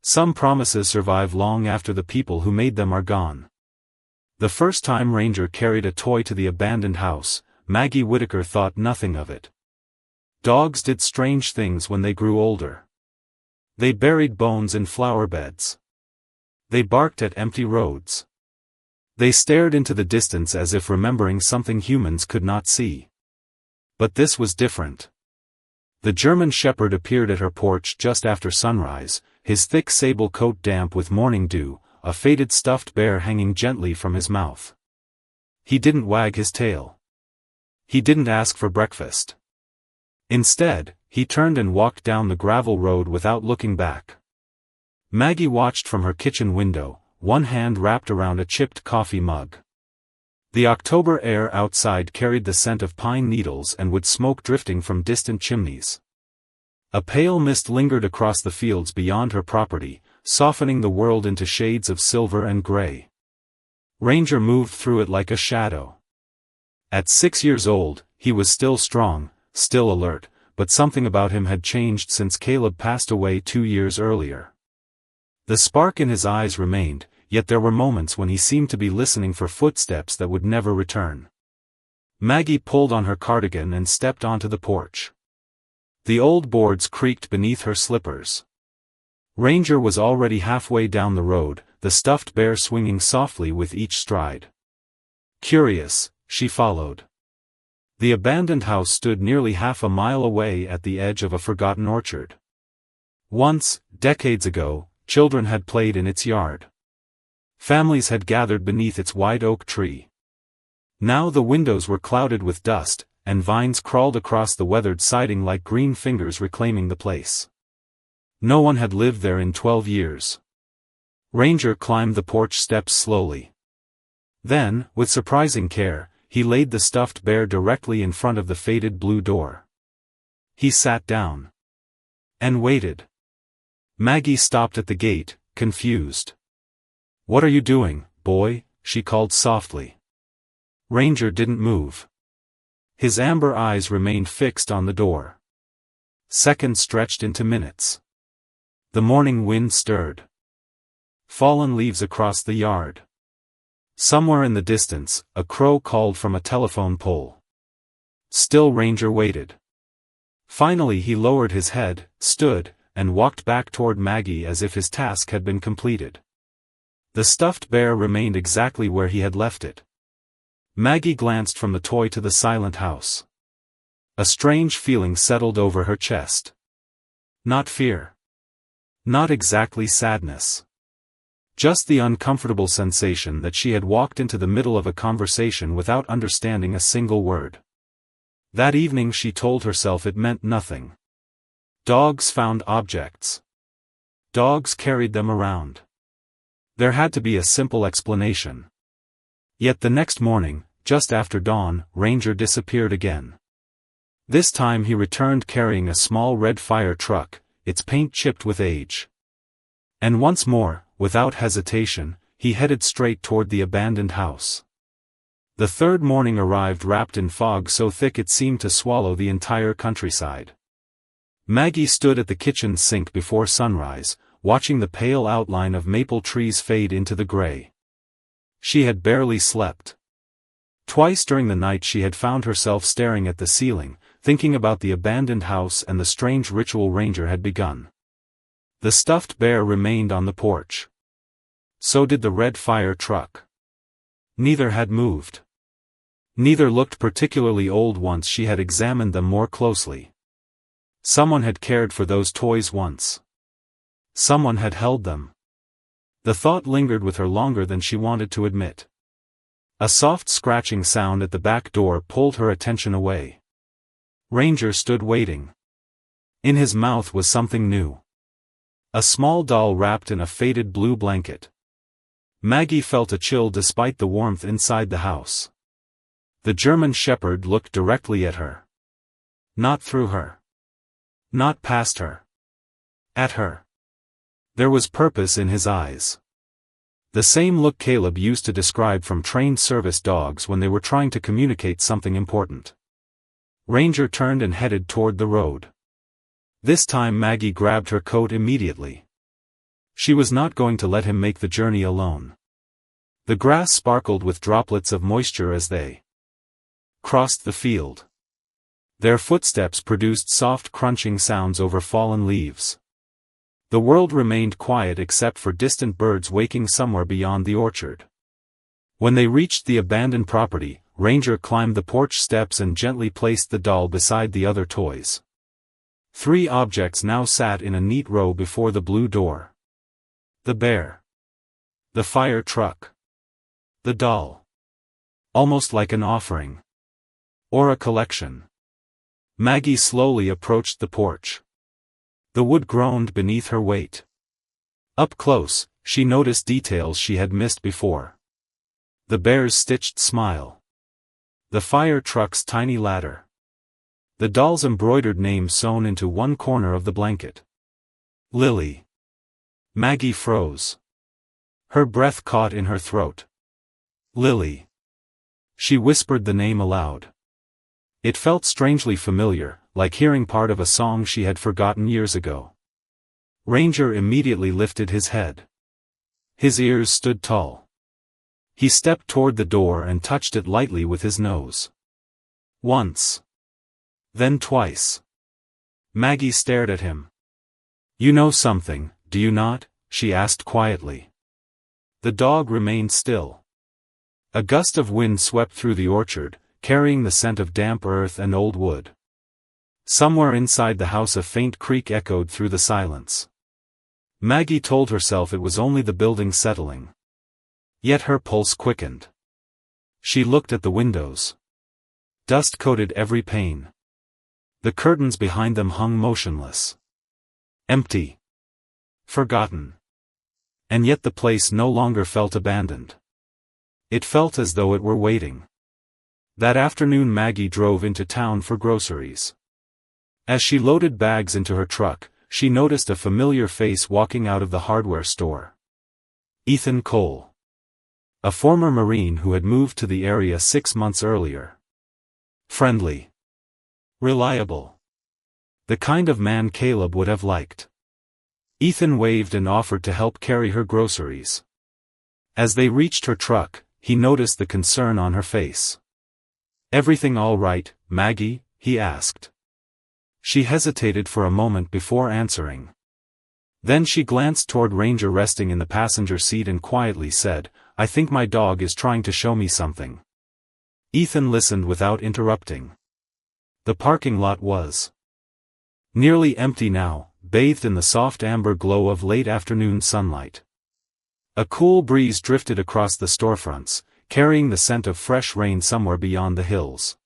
Some promises survive long after the people who made them are gone. The first time Ranger carried a toy to the abandoned house, Maggie Whitaker thought nothing of it. Dogs did strange things when they grew older. They buried bones in flower beds. They barked at empty roads. They stared into the distance as if remembering something humans could not see. But this was different. The German Shepherd appeared at her porch just after sunrise, his thick sable coat damp with morning dew, a faded stuffed bear hanging gently from his mouth. He didn't wag his tail. He didn't ask for breakfast. Instead, he turned and walked down the gravel road without looking back. Maggie watched from her kitchen window, one hand wrapped around a chipped coffee mug. The October air outside carried the scent of pine needles and wood smoke drifting from distant chimneys. A pale mist lingered across the fields beyond her property, softening the world into shades of silver and gray. Ranger moved through it like a shadow. At 6 years old, he was still strong, still alert, but something about him had changed since Caleb passed away 2 years earlier. The spark in his eyes remained, yet there were moments when he seemed to be listening for footsteps that would never return. Maggie pulled on her cardigan and stepped onto the porch. The old boards creaked beneath her slippers. Ranger was already halfway down the road, the stuffed bear swinging softly with each stride. Curious, she followed. The abandoned house stood nearly half a mile away at the edge of a forgotten orchard. Once, decades ago, children had played in its yard. Families had gathered beneath its wide oak tree. Now the windows were clouded with dust, and vines crawled across the weathered siding like green fingers reclaiming the place. No one had lived there in 12 years. Ranger climbed the porch steps slowly. Then, with surprising care, he laid the stuffed bear directly in front of the faded blue door. He sat down. And waited. Maggie stopped at the gate, confused. "What are you doing, boy?" she called softly. Ranger didn't move. His amber eyes remained fixed on the door. Seconds stretched into minutes. The morning wind stirred. Fallen leaves across the yard. Somewhere in the distance, a crow called from a telephone pole. Still Ranger waited. Finally he lowered his head, stood, and walked back toward Maggie as if his task had been completed. The stuffed bear remained exactly where he had left it. Maggie glanced from the toy to the silent house. A strange feeling settled over her chest. Not fear. Not exactly sadness. Just the uncomfortable sensation that she had walked into the middle of a conversation without understanding a single word. That evening she told herself it meant nothing. Dogs found objects. Dogs carried them around. There had to be a simple explanation. Yet the next morning, just after dawn, Ranger disappeared again. This time he returned carrying a small red fire truck, its paint chipped with age. And once more, without hesitation, he headed straight toward the abandoned house. The third morning arrived wrapped in fog so thick it seemed to swallow the entire countryside. Maggie stood at the kitchen sink before sunrise, watching the pale outline of maple trees fade into the gray. She had barely slept. Twice during the night she had found herself staring at the ceiling, thinking about the abandoned house and the strange ritual Ranger had begun. The stuffed bear remained on the porch. So did the red fire truck. Neither had moved. Neither looked particularly old once she had examined them more closely. Someone had cared for those toys once. Someone had held them. The thought lingered with her longer than she wanted to admit. A soft scratching sound at the back door pulled her attention away. Ranger stood waiting. In his mouth was something new. A small doll wrapped in a faded blue blanket. Maggie felt a chill despite the warmth inside the house. The German Shepherd looked directly at her. Not through her. Not past her. At her. There was purpose in his eyes. The same look Caleb used to describe from trained service dogs when they were trying to communicate something important. Ranger turned and headed toward the road. This time Maggie grabbed her coat immediately. She was not going to let him make the journey alone. The grass sparkled with droplets of moisture as they crossed the field. Their footsteps produced soft crunching sounds over fallen leaves. The world remained quiet except for distant birds waking somewhere beyond the orchard. When they reached the abandoned property, Ranger climbed the porch steps and gently placed the doll beside the other toys. 3 objects now sat in a neat row before the blue door. The bear. The fire truck. The doll. Almost like an offering. Or a collection. Maggie slowly approached the porch. The wood groaned beneath her weight. Up close, she noticed details she had missed before. The bear's stitched smile. The fire truck's tiny ladder. The doll's embroidered name sewn into one corner of the blanket. Lily. Maggie froze. Her breath caught in her throat. Lily. She whispered the name aloud. It felt strangely familiar, like hearing part of a song she had forgotten years ago. Ranger immediately lifted his head. His ears stood tall. He stepped toward the door and touched it lightly with his nose. Once. Then twice. Maggie stared at him. "You know something, do you not?" she asked quietly. The dog remained still. A gust of wind swept through the orchard, carrying the scent of damp earth and old wood. Somewhere inside the house a faint creak echoed through the silence. Maggie told herself it was only the building settling. Yet her pulse quickened. She looked at the windows. Dust coated every pane. The curtains behind them hung motionless. Empty. Forgotten. And yet the place no longer felt abandoned. It felt as though it were waiting. That afternoon Maggie drove into town for groceries. As she loaded bags into her truck, she noticed a familiar face walking out of the hardware store. Ethan Cole. A former Marine who had moved to the area 6 months earlier. Friendly. Reliable. The kind of man Caleb would have liked. Ethan waved and offered to help carry her groceries. As they reached her truck, he noticed the concern on her face. "Everything all right, Maggie?" he asked. She hesitated for a moment before answering. Then she glanced toward Ranger resting in the passenger seat and quietly said, "I think my dog is trying to show me something." Ethan listened without interrupting. The parking lot was nearly empty now, bathed in the soft amber glow of late afternoon sunlight. A cool breeze drifted across the storefronts, carrying the scent of fresh rain somewhere beyond the hills.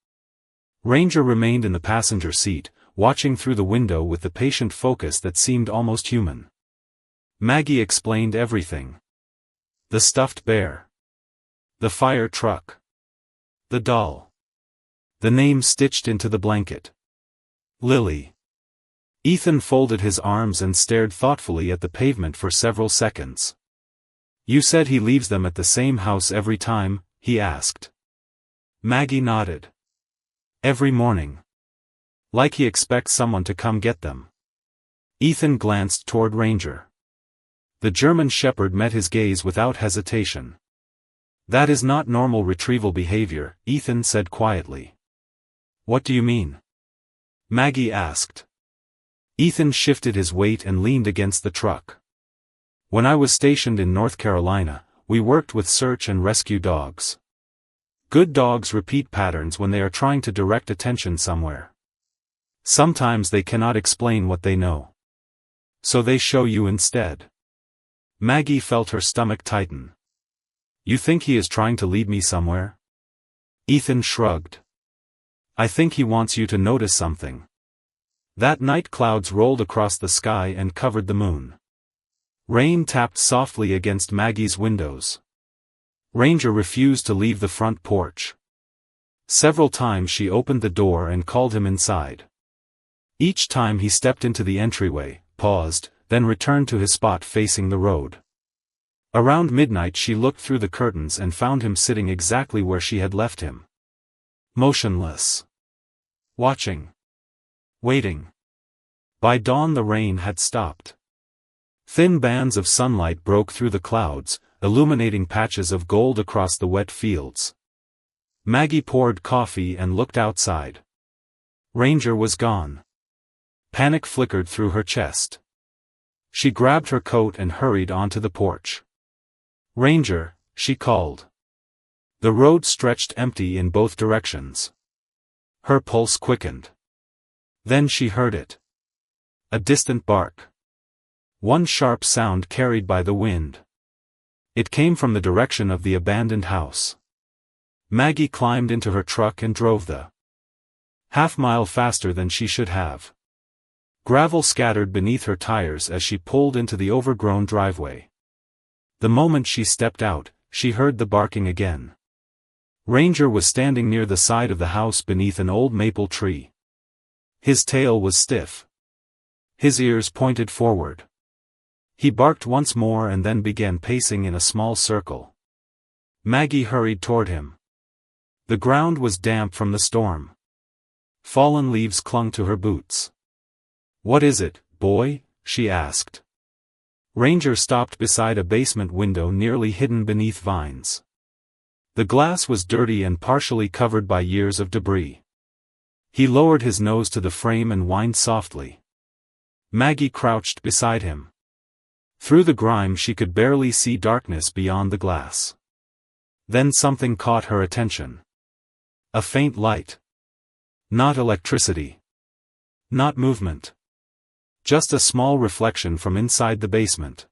Ranger remained in the passenger seat, watching through the window with the patient focus that seemed almost human. Maggie explained everything. The stuffed bear. The fire truck. The doll. The name stitched into the blanket. Lily. Ethan folded his arms and stared thoughtfully at the pavement for several seconds. "You said he leaves them at the same house every time?" he asked. Maggie nodded. "Every morning. Like he expects someone to come get them." Ethan glanced toward Ranger. The German Shepherd met his gaze without hesitation. "That is not normal retrieval behavior," Ethan said quietly. "What do you mean?" Maggie asked. Ethan shifted his weight and leaned against the truck. "When I was stationed in North Carolina, we worked with search and rescue dogs. Good dogs repeat patterns when they are trying to direct attention somewhere. Sometimes they cannot explain what they know. So they show you instead." Maggie felt her stomach tighten. "You think he is trying to lead me somewhere?" Ethan shrugged. "I think he wants you to notice something." That night clouds rolled across the sky and covered the moon. Rain tapped softly against Maggie's windows. Ranger refused to leave the front porch. Several times she opened the door and called him inside. Each time he stepped into the entryway, paused, then returned to his spot facing the road. Around midnight she looked through the curtains and found him sitting exactly where she had left him. Motionless. Watching. Waiting. By dawn the rain had stopped. Thin bands of sunlight broke through the clouds, illuminating patches of gold across the wet fields. Maggie poured coffee and looked outside. Ranger was gone. Panic flickered through her chest. She grabbed her coat and hurried onto the porch. "Ranger," she called. The road stretched empty in both directions. Her pulse quickened. Then she heard it. A distant bark. One sharp sound carried by the wind. It came from the direction of the abandoned house. Maggie climbed into her truck and drove the half-mile faster than she should have. Gravel scattered beneath her tires as she pulled into the overgrown driveway. The moment she stepped out, she heard the barking again. Ranger was standing near the side of the house beneath an old maple tree. His tail was stiff. His ears pointed forward. He barked once more and then began pacing in a small circle. Maggie hurried toward him. The ground was damp from the storm. Fallen leaves clung to her boots. "What is it, boy?" she asked. Ranger stopped beside a basement window nearly hidden beneath vines. The glass was dirty and partially covered by years of debris. He lowered his nose to the frame and whined softly. Maggie crouched beside him. Through the grime she could barely see darkness beyond the glass. Then something caught her attention. A faint light. Not electricity. Not movement. Just a small reflection from inside the basement.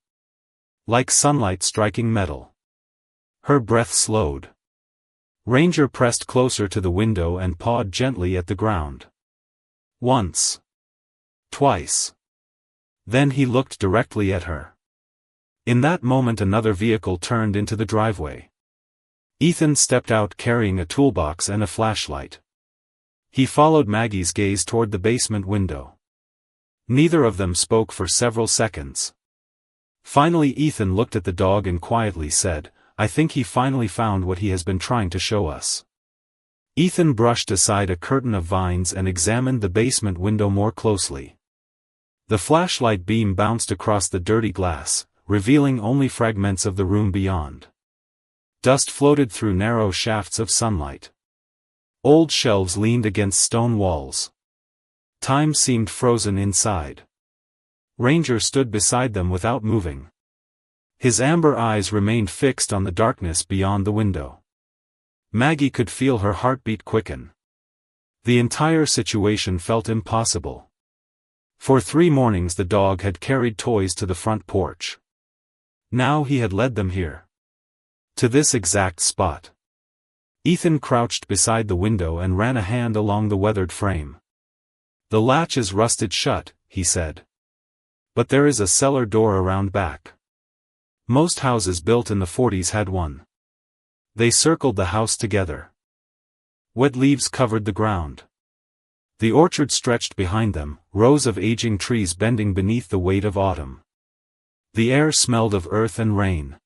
Like sunlight striking metal. Her breath slowed. Ranger pressed closer to the window and pawed gently at the ground. Once. Twice. Then he looked directly at her. In that moment another vehicle turned into the driveway. Ethan stepped out carrying a toolbox and a flashlight. He followed Maggie's gaze toward the basement window. Neither of them spoke for several seconds. Finally Ethan looked at the dog and quietly said, "I think he finally found what he has been trying to show us." Ethan brushed aside a curtain of vines and examined the basement window more closely. The flashlight beam bounced across the dirty glass, revealing only fragments of the room beyond. Dust floated through narrow shafts of sunlight. Old shelves leaned against stone walls. Time seemed frozen inside. Ranger stood beside them without moving. His amber eyes remained fixed on the darkness beyond the window. Maggie could feel her heartbeat quicken. The entire situation felt impossible. For 3 mornings the dog had carried toys to the front porch. Now he had led them here. To this exact spot. Ethan crouched beside the window and ran a hand along the weathered frame. "The latch is rusted shut," he said. "But there is a cellar door around back. Most houses built in the 40s had one." They circled the house together. Wet leaves covered the ground. The orchard stretched behind them, rows of aging trees bending beneath the weight of autumn. The air smelled of earth and rain.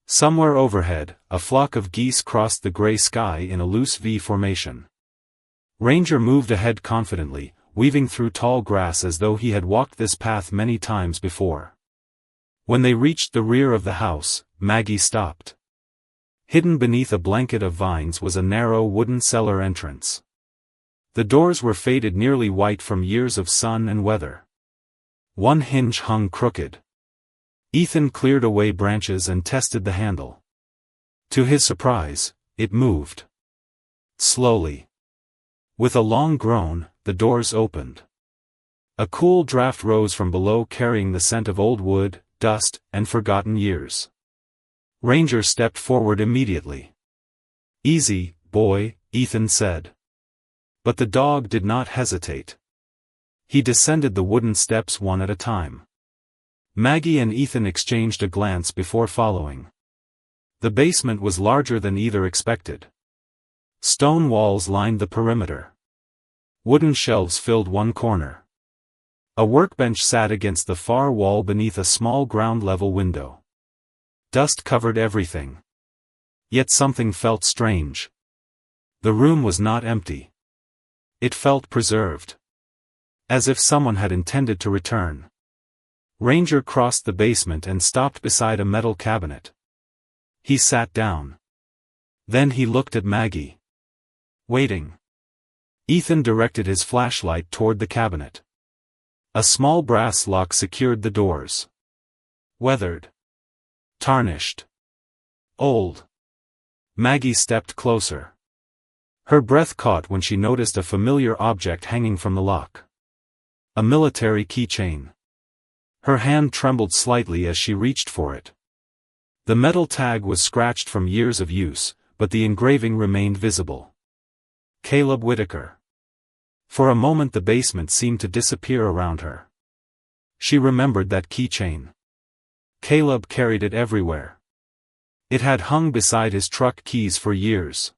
Somewhere overhead, a flock of geese crossed the gray sky in a loose V formation. Ranger moved ahead confidently, weaving through tall grass as though he had walked this path many times before. When they reached the rear of the house, Maggie stopped. Hidden beneath a blanket of vines was a narrow wooden cellar entrance. The doors were faded nearly white from years of sun and weather. One hinge hung crooked. Ethan cleared away branches and tested the handle. To his surprise, it moved. Slowly. With a long groan, the doors opened. A cool draft rose from below carrying the scent of old wood, dust, and forgotten years. Ranger stepped forward immediately. "Easy, boy," Ethan said. But the dog did not hesitate. He descended the wooden steps one at a time. Maggie and Ethan exchanged a glance before following. The basement was larger than either expected. Stone walls lined the perimeter. Wooden shelves filled one corner. A workbench sat against the far wall beneath a small ground-level window. Dust covered everything. Yet something felt strange. The room was not empty. It felt preserved. As if someone had intended to return. Ranger crossed the basement and stopped beside a metal cabinet. He sat down. Then he looked at Maggie. Waiting. Ethan directed his flashlight toward the cabinet. A small brass lock secured the doors. Weathered. Tarnished. Old. Maggie stepped closer. Her breath caught when she noticed a familiar object hanging from the lock. A military keychain. Her hand trembled slightly as she reached for it. The metal tag was scratched from years of use, but the engraving remained visible. Caleb Whitaker. For a moment the basement seemed to disappear around her. She remembered that keychain. Caleb carried it everywhere. It had hung beside his truck keys for years.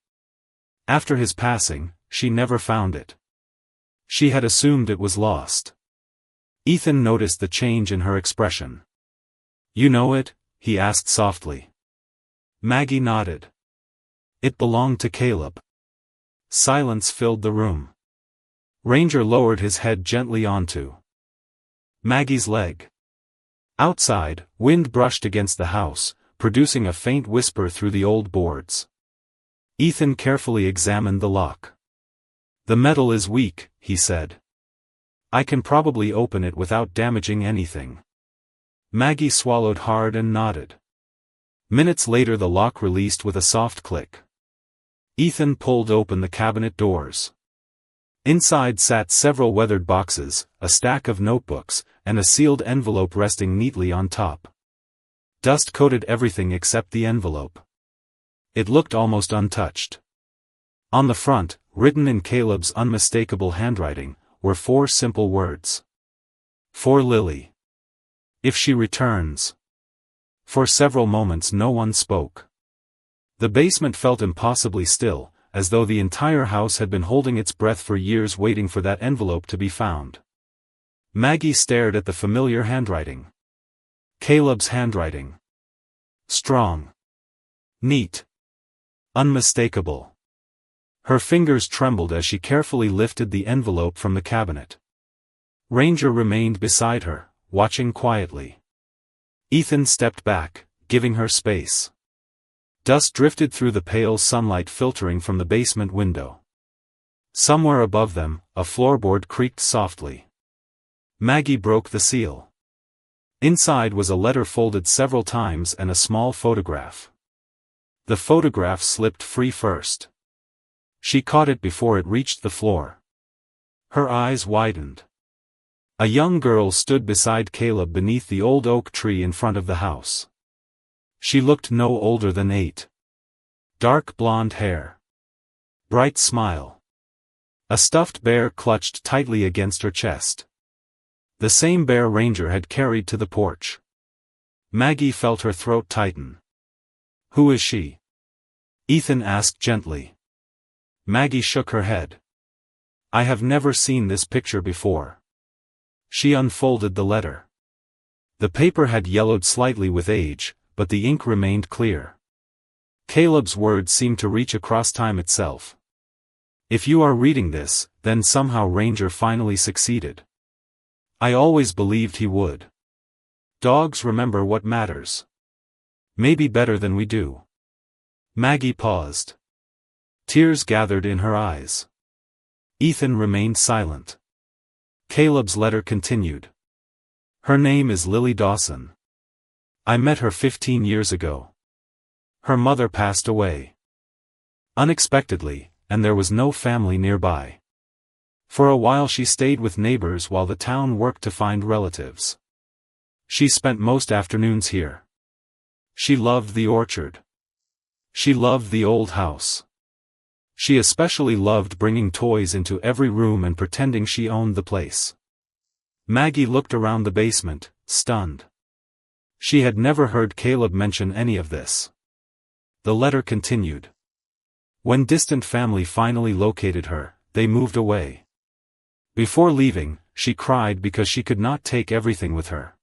After his passing, she never found it. She had assumed it was lost. Ethan noticed the change in her expression. "You know it?" he asked softly. Maggie nodded. "It belonged to Caleb." Silence filled the room. Ranger lowered his head gently onto Maggie's leg. Outside, wind brushed against the house, producing a faint whisper through the old boards. Ethan carefully examined the lock. "The metal is weak," he said. "I can probably open it without damaging anything." Maggie swallowed hard and nodded. Minutes later the lock released with a soft click. Ethan pulled open the cabinet doors. Inside sat several weathered boxes, a stack of notebooks, and a sealed envelope resting neatly on top. Dust coated everything except the envelope. It looked almost untouched. On the front, written in Caleb's unmistakable handwriting, were 4 simple words. "For Lily. If she returns." For several moments no one spoke. The basement felt impossibly still, as though the entire house had been holding its breath for years waiting for that envelope to be found. Maggie stared at the familiar handwriting. Caleb's handwriting. Strong. Neat. Unmistakable. Her fingers trembled as she carefully lifted the envelope from the cabinet. Ranger remained beside her, watching quietly. Ethan stepped back, giving her space. Dust drifted through the pale sunlight filtering from the basement window. Somewhere above them, a floorboard creaked softly. Maggie broke the seal. Inside was a letter folded several times and a small photograph. The photograph slipped free first. She caught it before it reached the floor. Her eyes widened. A young girl stood beside Caleb beneath the old oak tree in front of the house. She looked no older than 8. Dark blonde hair. Bright smile. A stuffed bear clutched tightly against her chest. The same bear Ranger had carried to the porch. Maggie felt her throat tighten. "Who is she?" Ethan asked gently. Maggie shook her head. "I have never seen this picture before." She unfolded the letter. The paper had yellowed slightly with age, but the ink remained clear. Caleb's words seemed to reach across time itself. "If you are reading this, then somehow Ranger finally succeeded. I always believed he would. Dogs remember what matters. Maybe better than we do." Maggie paused. Tears gathered in her eyes. Ethan remained silent. Caleb's letter continued. "Her name is Lily Dawson. I met her 15 years ago. Her mother passed away unexpectedly, and there was no family nearby. For a while she stayed with neighbors while the town worked to find relatives. She spent most afternoons here. She loved the orchard. She loved the old house. She especially loved bringing toys into every room and pretending she owned the place." Maggie looked around the basement, stunned. She had never heard Caleb mention any of this. The letter continued. "When distant family finally located her, they moved away. Before leaving, she cried because she could not take everything with her.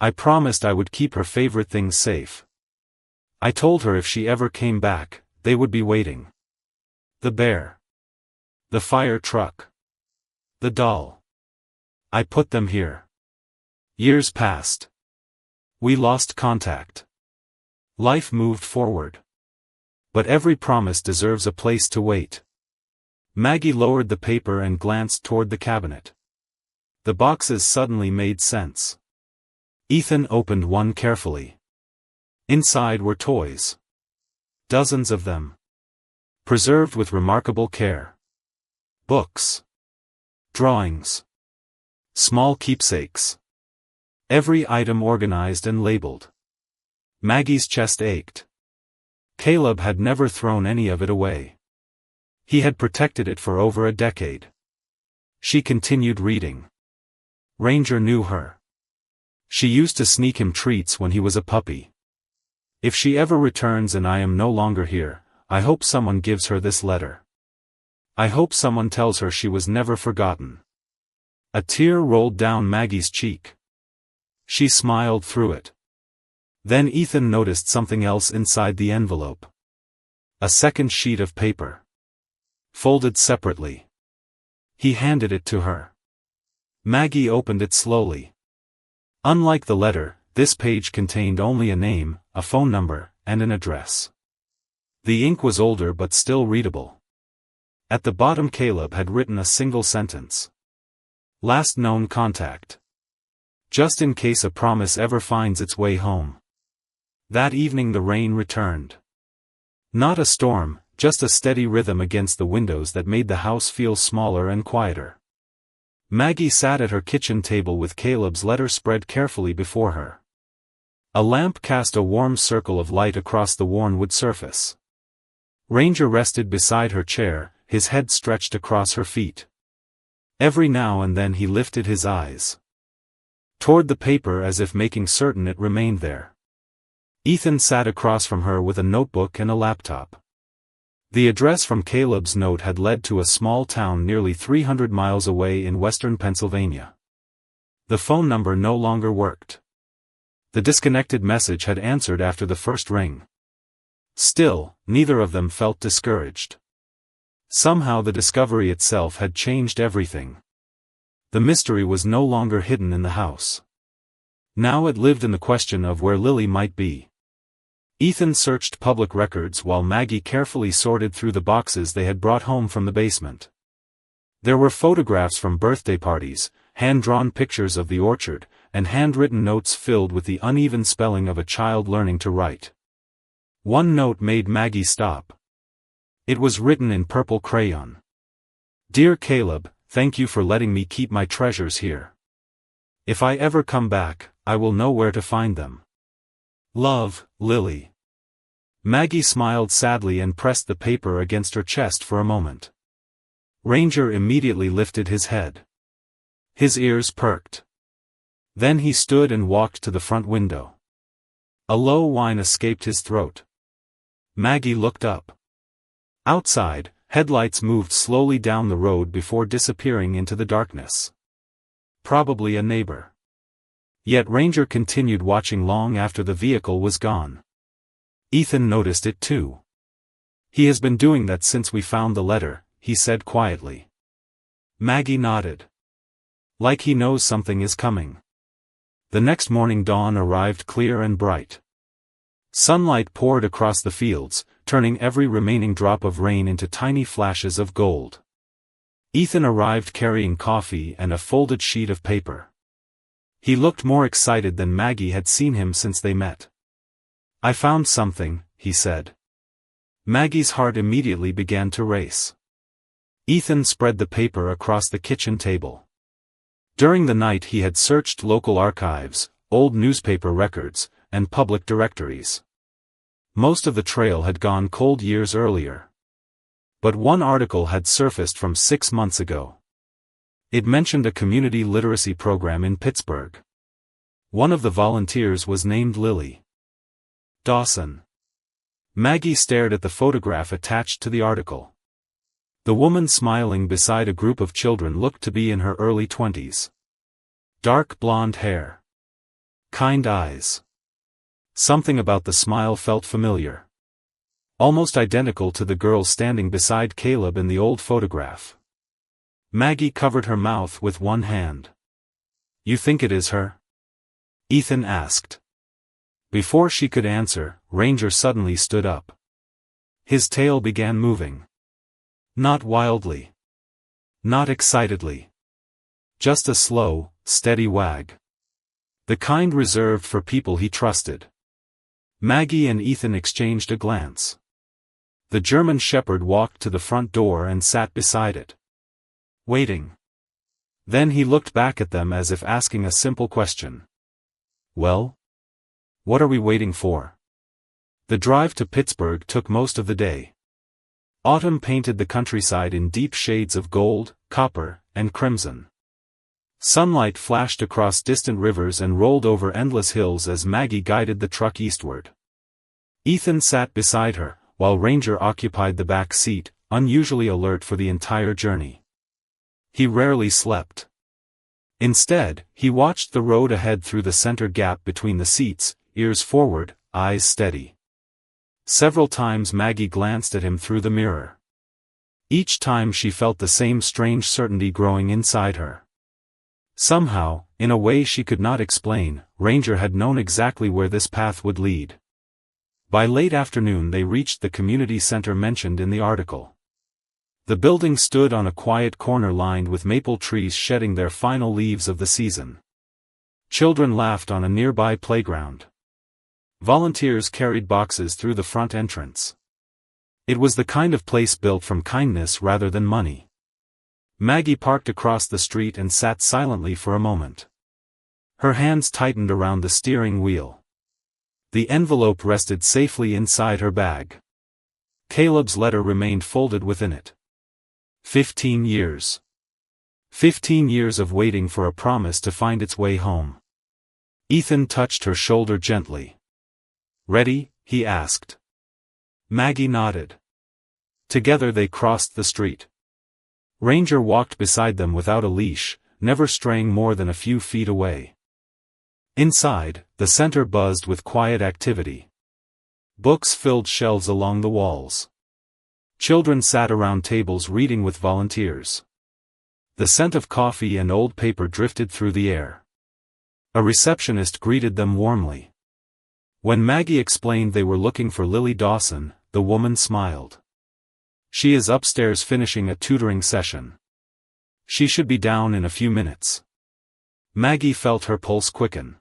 I promised I would keep her favorite things safe. I told her if she ever came back, they would be waiting. The bear. The fire truck. The doll. I put them here. Years passed. We lost contact. Life moved forward. But every promise deserves a place to wait. Maggie lowered the paper and glanced toward the cabinet. The boxes suddenly made sense. Ethan opened one carefully. Inside were toys. Dozens of them. Preserved with remarkable care. Books. Drawings. Small keepsakes. Every item organized and labeled. Maggie's chest ached. Caleb had never thrown any of it away. He had protected it for over a decade. She continued reading. Ranger knew her. She used to sneak him treats when he was a puppy. If she ever returns and I am no longer here, I hope someone gives her this letter. I hope someone tells her she was never forgotten. A tear rolled down Maggie's cheek. She smiled through it. Then Ethan noticed something else inside the envelope. A second sheet of paper. Folded separately. He handed it to her. Maggie opened it slowly. Unlike the letter, this page contained only a name, a phone number, and an address. The ink was older but still readable. At the bottom Caleb had written a single sentence. Last known contact. Just in case a promise ever finds its way home. That evening the rain returned. Not a storm, just a steady rhythm against the windows that made the house feel smaller and quieter. Maggie sat at her kitchen table with Caleb's letter spread carefully before her. A lamp cast a warm circle of light across the worn wood surface. Ranger rested beside her chair, his head stretched across her feet. Every now and then he lifted his eyes toward the paper as if making certain it remained there. Ethan sat across from her with a notebook and a laptop. The address from Caleb's note had led to a small town nearly 300 miles away in western Pennsylvania. The phone number no longer worked. The disconnected message had answered after the first ring. Still, neither of them felt discouraged. Somehow the discovery itself had changed everything. The mystery was no longer hidden in the house. Now it lived in the question of where Lily might be. Ethan searched public records while Maggie carefully sorted through the boxes they had brought home from the basement. There were photographs from birthday parties, hand-drawn pictures of the orchard, and handwritten notes filled with the uneven spelling of a child learning to write. One note made Maggie stop. It was written in purple crayon. Dear Caleb, thank you for letting me keep my treasures here. If I ever come back, I will know where to find them. Love, Lily. Maggie smiled sadly and pressed the paper against her chest for a moment. Ranger immediately lifted his head. His ears perked. Then he stood and walked to the front window. A low whine escaped his throat. Maggie looked up. Outside, headlights moved slowly down the road before disappearing into the darkness. Probably a neighbor. Yet Ranger continued watching long after the vehicle was gone. Ethan noticed it too. He has been doing that since we found the letter, he said quietly. Maggie nodded. Like he knows something is coming. The next morning dawn arrived clear and bright. Sunlight poured across the fields, turning every remaining drop of rain into tiny flashes of gold. Ethan arrived carrying coffee and a folded sheet of paper. He looked more excited than Maggie had seen him since they met. I found something, he said. Maggie's heart immediately began to race. Ethan spread the paper across the kitchen table. During the night he had searched local archives, old newspaper records, and public directories. Most of the trail had gone cold years earlier. But one article had surfaced from 6 months ago. It mentioned a community literacy program in Pittsburgh. One of the volunteers was named Lily Dawson. Maggie stared at the photograph attached to the article. The woman smiling beside a group of children looked to be in her early 20s. Dark blonde hair. Kind eyes. Something about the smile felt familiar. Almost identical to the girl standing beside Caleb in the old photograph. Maggie covered her mouth with one hand. You think it is her? Ethan asked. Before she could answer, Ranger suddenly stood up. His tail began moving. Not wildly. Not excitedly. Just a slow, steady wag. The kind reserved for people he trusted. Maggie and Ethan exchanged a glance. The German Shepherd walked to the front door and sat beside it. Waiting. Then he looked back at them as if asking a simple question. Well? What are we waiting for? The drive to Pittsburgh took most of the day. Autumn painted the countryside in deep shades of gold, copper, and crimson. Sunlight flashed across distant rivers and rolled over endless hills as Maggie guided the truck eastward. Ethan sat beside her, while Ranger occupied the back seat, unusually alert for the entire journey. He rarely slept. Instead, he watched the road ahead through the center gap between the seats, ears forward, eyes steady. Several times Maggie glanced at him through the mirror. Each time she felt the same strange certainty growing inside her. Somehow, in a way she could not explain, Ranger had known exactly where this path would lead. By late afternoon they reached the community center mentioned in the article. The building stood on a quiet corner lined with maple trees shedding their final leaves of the season. Children laughed on a nearby playground. Volunteers carried boxes through the front entrance. It was the kind of place built from kindness rather than money. Maggie parked across the street and sat silently for a moment. Her hands tightened around the steering wheel. The envelope rested safely inside her bag. Caleb's letter remained folded within it. 15 years. 15 years of waiting for a promise to find its way home. Ethan touched her shoulder gently. Ready? He asked. Maggie nodded. Together they crossed the street. Ranger walked beside them without a leash, never straying more than a few feet away. Inside, the center buzzed with quiet activity. Books filled shelves along the walls. Children sat around tables reading with volunteers. The scent of coffee and old paper drifted through the air. A receptionist greeted them warmly. When Maggie explained they were looking for Lily Dawson, the woman smiled. She is upstairs finishing a tutoring session. She should be down in a few minutes. Maggie felt her pulse quicken.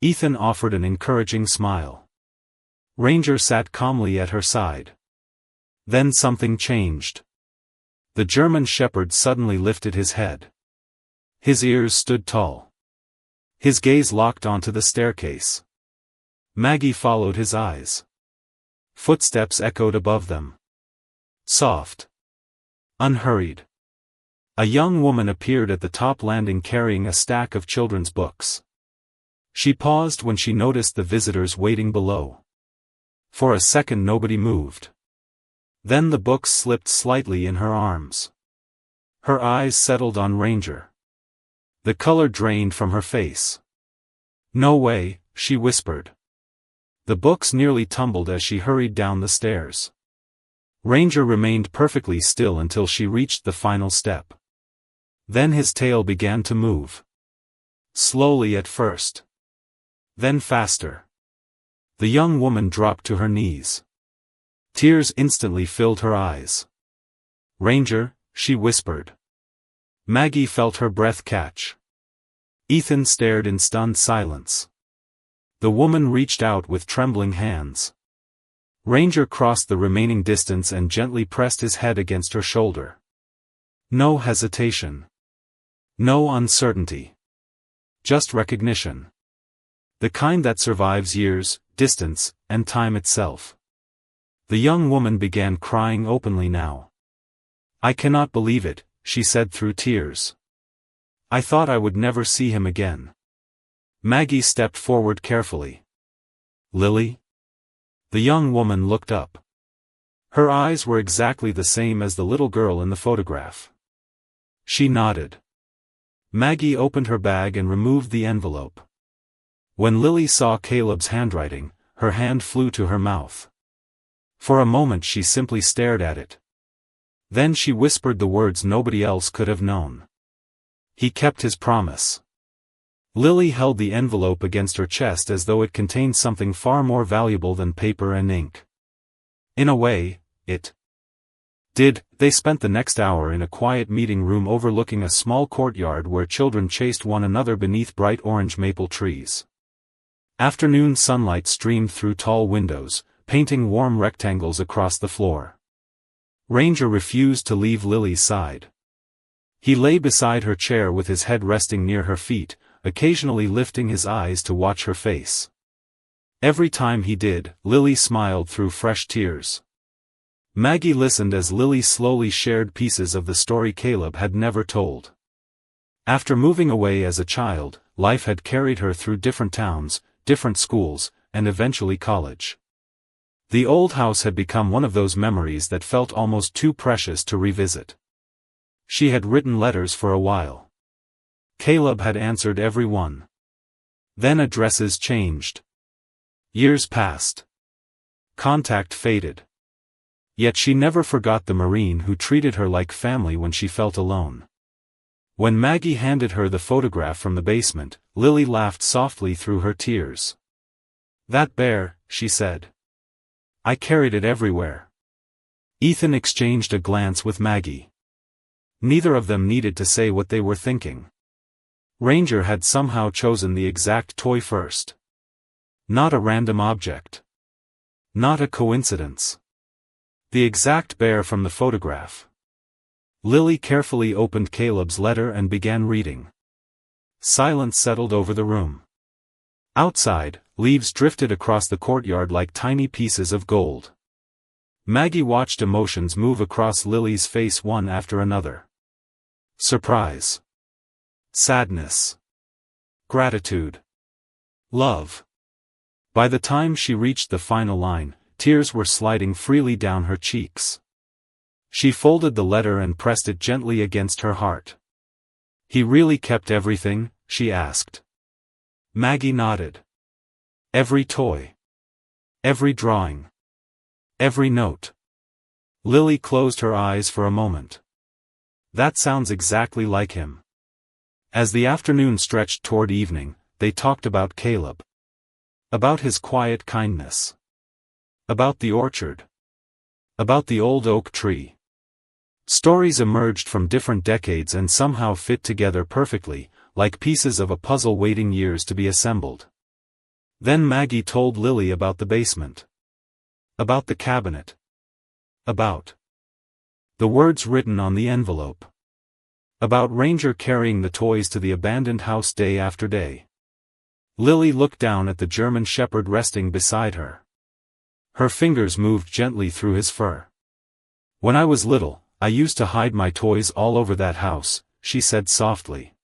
Ethan offered an encouraging smile. Ranger sat calmly at her side. Then something changed. The German Shepherd suddenly lifted his head. His ears stood tall. His gaze locked onto the staircase. Maggie followed his eyes. Footsteps echoed above them. Soft. Unhurried. A young woman appeared at the top landing carrying a stack of children's books. She paused when she noticed the visitors waiting below. For a second nobody moved. Then the books slipped slightly in her arms. Her eyes settled on Ranger. The color drained from her face. No way, she whispered. The books nearly tumbled as she hurried down the stairs. Ranger remained perfectly still until she reached the final step. Then his tail began to move. Slowly at first. Then faster. The young woman dropped to her knees. Tears instantly filled her eyes. Ranger, she whispered. Maggie felt her breath catch. Ethan stared in stunned silence. The woman reached out with trembling hands. Ranger crossed the remaining distance and gently pressed his head against her shoulder. No hesitation. No uncertainty. Just recognition. The kind that survives years, distance, and time itself. The young woman began crying openly now. I cannot believe it, she said through tears. I thought I would never see him again. Maggie stepped forward carefully. Lily? The young woman looked up. Her eyes were exactly the same as the little girl in the photograph. She nodded. Maggie opened her bag and removed the envelope. When Lily saw Caleb's handwriting, her hand flew to her mouth. For a moment she simply stared at it. Then she whispered the words nobody else could have known. He kept his promise. Lily held the envelope against her chest as though it contained something far more valuable than paper and ink. In a way, it did. They spent the next hour in a quiet meeting room overlooking a small courtyard where children chased one another beneath bright orange maple trees. Afternoon sunlight streamed through tall windows, painting warm rectangles across the floor. Ranger refused to leave Lily's side. He lay beside her chair with his head resting near her feet, occasionally lifting his eyes to watch her face. Every time he did, Lily smiled through fresh tears. Maggie listened as Lily slowly shared pieces of the story Caleb had never told. After moving away as a child, life had carried her through different towns, different schools, and eventually college. The old house had become one of those memories that felt almost too precious to revisit. She had written letters for a while. Caleb had answered every one. Then addresses changed. Years passed. Contact faded. Yet she never forgot the Marine who treated her like family when she felt alone. When Maggie handed her the photograph from the basement, Lily laughed softly through her tears. "That bear," she said. "I carried it everywhere." Ethan exchanged a glance with Maggie. Neither of them needed to say what they were thinking. Ranger had somehow chosen the exact toy first. Not a random object. Not a coincidence. The exact bear from the photograph. Lily carefully opened Caleb's letter and began reading. Silence settled over the room. Outside, leaves drifted across the courtyard like tiny pieces of gold. Maggie watched emotions move across Lily's face one after another. Surprise. Sadness. Gratitude. Love. By the time she reached the final line, tears were sliding freely down her cheeks. She folded the letter and pressed it gently against her heart. "He really kept everything?" she asked. Maggie nodded. "Every toy. Every drawing. Every note." Lily closed her eyes for a moment. That sounds exactly like him. As the afternoon stretched toward evening, they talked about Caleb. About his quiet kindness. About the orchard. About the old oak tree. Stories emerged from different decades and somehow fit together perfectly, like pieces of a puzzle waiting years to be assembled. Then Maggie told Lily about the basement. About the cabinet. About the words written on the envelope. About Ranger carrying the toys to the abandoned house day after day. Lily looked down at the German shepherd resting beside her. Her fingers moved gently through his fur. "When I was little, I used to hide my toys all over that house," she said softly.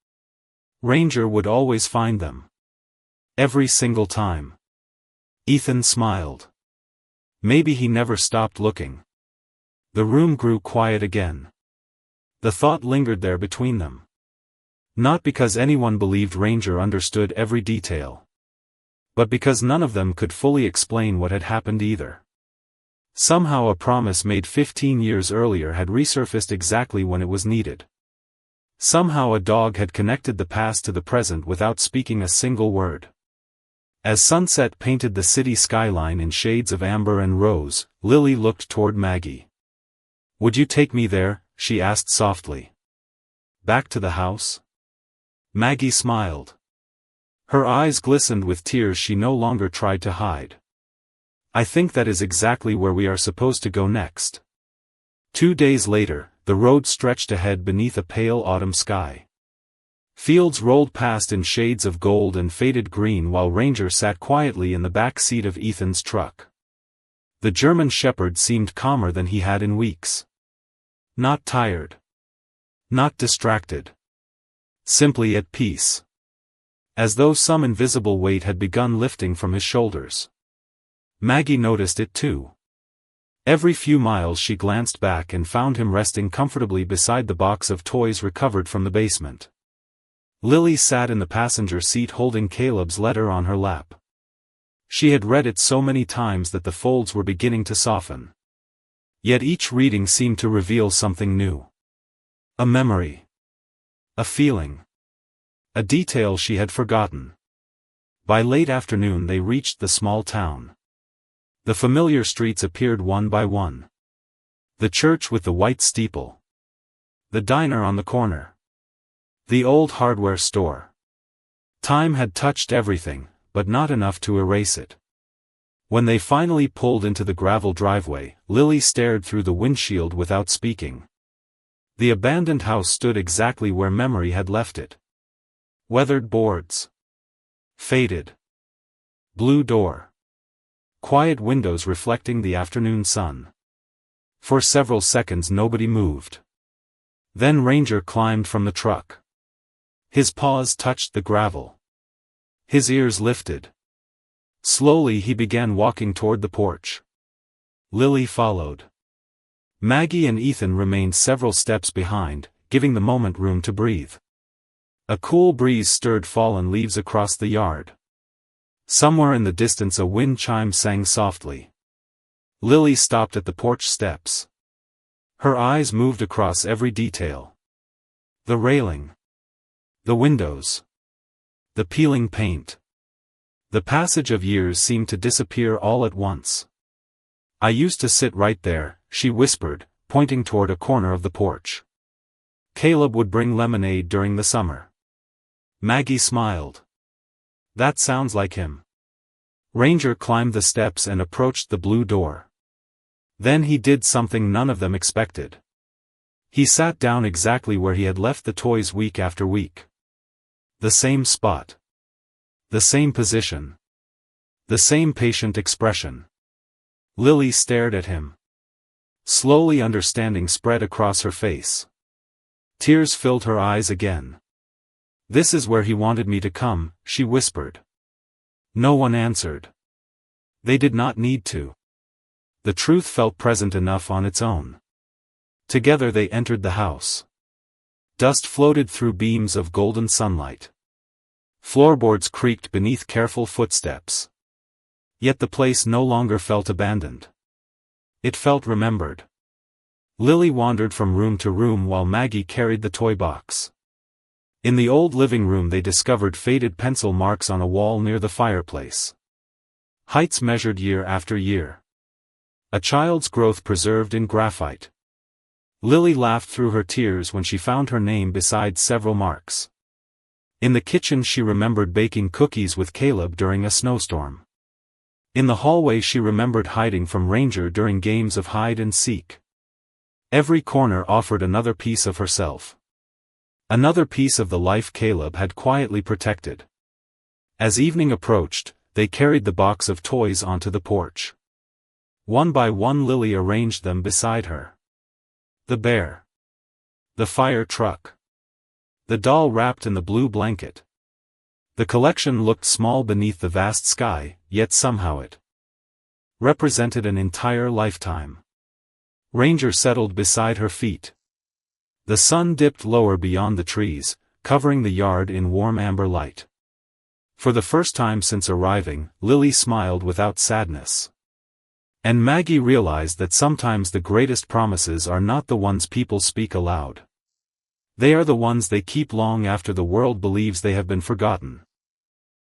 "Ranger would always find them. Every single time." Ethan smiled. Maybe he never stopped looking. The room grew quiet again. The thought lingered there between them. Not because anyone believed Ranger understood every detail. But because none of them could fully explain what had happened either. Somehow a promise made 15 years earlier had resurfaced exactly when it was needed. Somehow a dog had connected the past to the present without speaking a single word. As sunset painted the city skyline in shades of amber and rose, Lily looked toward Maggie. "Would you take me there?" she asked softly. "Back to the house?" Maggie smiled. Her eyes glistened with tears she no longer tried to hide. "I think that is exactly where we are supposed to go next." 2 days later, the road stretched ahead beneath a pale autumn sky. Fields rolled past in shades of gold and faded green while Ranger sat quietly in the back seat of Ethan's truck. The German shepherd seemed calmer than he had in weeks. Not tired. Not distracted. Simply at peace. As though some invisible weight had begun lifting from his shoulders. Maggie noticed it too. Every few miles she glanced back and found him resting comfortably beside the box of toys recovered from the basement. Lily sat in the passenger seat holding Caleb's letter on her lap. She had read it so many times that the folds were beginning to soften. Yet each reading seemed to reveal something new. A memory. A feeling. A detail she had forgotten. By late afternoon they reached the small town. The familiar streets appeared one by one. The church with the white steeple. The diner on the corner. The old hardware store. Time had touched everything, but not enough to erase it. When they finally pulled into the gravel driveway, Lily stared through the windshield without speaking. The abandoned house stood exactly where memory had left it. Weathered boards. Faded. Blue door. Quiet windows reflecting the afternoon sun. For several seconds nobody moved. Then Ranger climbed from the truck. His paws touched the gravel. His ears lifted. Slowly he began walking toward the porch. Lily followed. Maggie and Ethan remained several steps behind, giving the moment room to breathe. A cool breeze stirred fallen leaves across the yard. Somewhere in the distance a wind chime sang softly. Lily stopped at the porch steps. Her eyes moved across every detail. The railing. The windows. The peeling paint. The passage of years seemed to disappear all at once. "I used to sit right there," she whispered, pointing toward a corner of the porch. "Caleb would bring lemonade during the summer." Maggie smiled. "That sounds like him." Ranger climbed the steps and approached the blue door. Then he did something none of them expected. He sat down exactly where he had left the toys week after week. The same spot. The same position. The same patient expression. Lily stared at him. Slowly understanding spread across her face. Tears filled her eyes again. "This is where he wanted me to come," she whispered. No one answered. They did not need to. The truth felt present enough on its own. Together they entered the house. Dust floated through beams of golden sunlight. Floorboards creaked beneath careful footsteps. Yet the place no longer felt abandoned. It felt remembered. Lily wandered from room to room while Maggie carried the toy box. In the old living room they discovered faded pencil marks on a wall near the fireplace. Heights measured year after year. A child's growth preserved in graphite. Lily laughed through her tears when she found her name beside several marks. In the kitchen she remembered baking cookies with Caleb during a snowstorm. In the hallway she remembered hiding from Ranger during games of hide and seek. Every corner offered another piece of herself. Another piece of the life Caleb had quietly protected. As evening approached, they carried the box of toys onto the porch. One by one Lily arranged them beside her. The bear. The fire truck. The doll wrapped in the blue blanket. The collection looked small beneath the vast sky, yet somehow it represented an entire lifetime. Ranger settled beside her feet. The sun dipped lower beyond the trees, covering the yard in warm amber light. For the first time since arriving, Lily smiled without sadness. And Maggie realized that sometimes the greatest promises are not the ones people speak aloud. They are the ones they keep long after the world believes they have been forgotten.